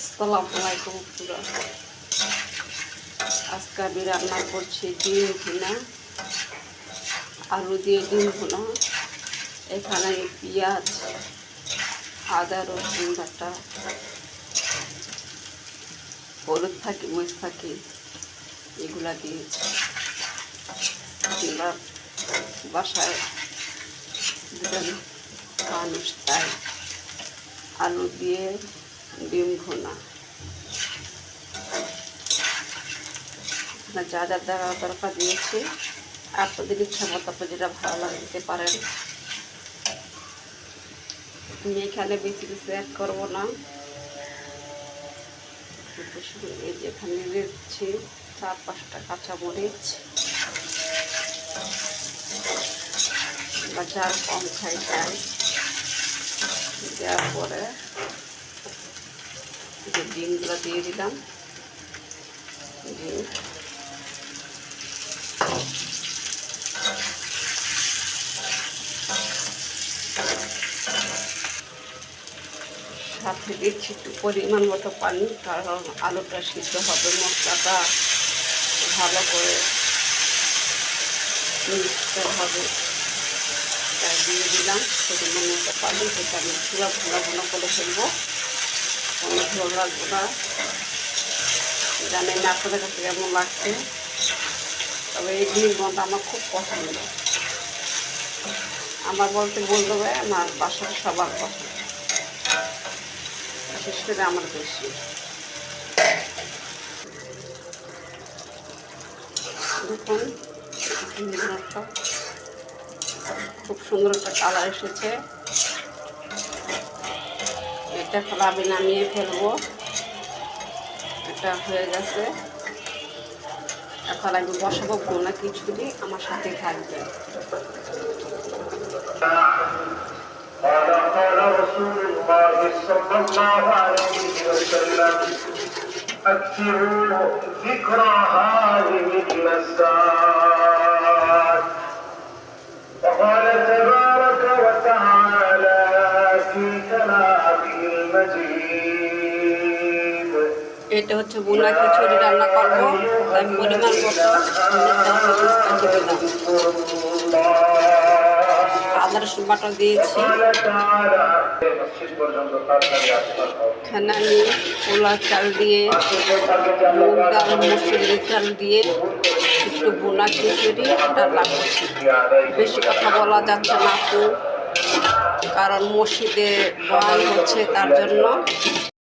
আসসালামু আলাইকুম পুরা। আজকে আমি রান্না করছি ডিম ভুনা, আলু দিয়ে ডিম ভুনা। এখানে পেঁয়াজ, আদা, রসুন বাটা, হলুদ থাকে, মরিচ থাকে, এগুলা দিয়েছি। আমরা বাসায় দুজন মানুষ, তাই আলু দিয়ে ডিম ভুনা। যা যা দেওয়া দরকার দিয়েছি, আপনাদের ইচ্ছা মতো আপনি যেটা ভালো লাগে দিতে পারেন। আমি এখানে বেশি কিছু অ্যাড করবো না। এই যে এখানে দিচ্ছি 4-5টা কাঁচামরিচ, বা যার কম খাই তাই দেওয়ার পরে যে ডিমগুলো দিয়ে দিলাম। ডিম সাথে দিচ্ছি একটু পরিমাণ মতো পানি, কারণ আলুটা সিদ্ধ হবে, মশলাটা ভালো করে মিক্সড হবে, তাই দিয়ে দিলাম পরিমাণ মতো পানি। সেটা আমি পুরো ভুনা করে ফেলবো, কোনো ঝোল রাখবো না। জানেন না আপনাদের কাছে কেমন লাগছে, তবে এই ডিম ভুনাটা আমার খুব পছন্দ। আমার বলতে ভুল হবে, আমার বাসার সবার পছন্দ, বিশেষ করে আমার বেশি। দেখুন ডিমটা খুব সুন্দর একটা কালার এসেছে। এটা এখন আমি নামিয়ে ফেলবো। এটা হয়ে গেছে, এখন আমি বসাবো ভুনা খিচুড়ি। আমার সাথে থাকবে। قال رسول الله صلى الله عليه وسلم أكثروا ذكر هذه اللذات. وقال تبارك وتعالى في كلامه المجيد. এটা হচ্ছে ভুনা খিচুড়ি রান্না করবো, তাই পরিমাণ মতো আদা রসুন বাটা দিয়েছি। এখানে আমি পোলার চাল দিয়ে, মুগ ডাল, মসুরের চাল দিয়ে একটু ভুনা খিচুড়ি রান্না করছি। বেশি কথা বলা যাচ্ছে না, কারণ মসজিদে বয়ান হচ্ছে, তার জন্য।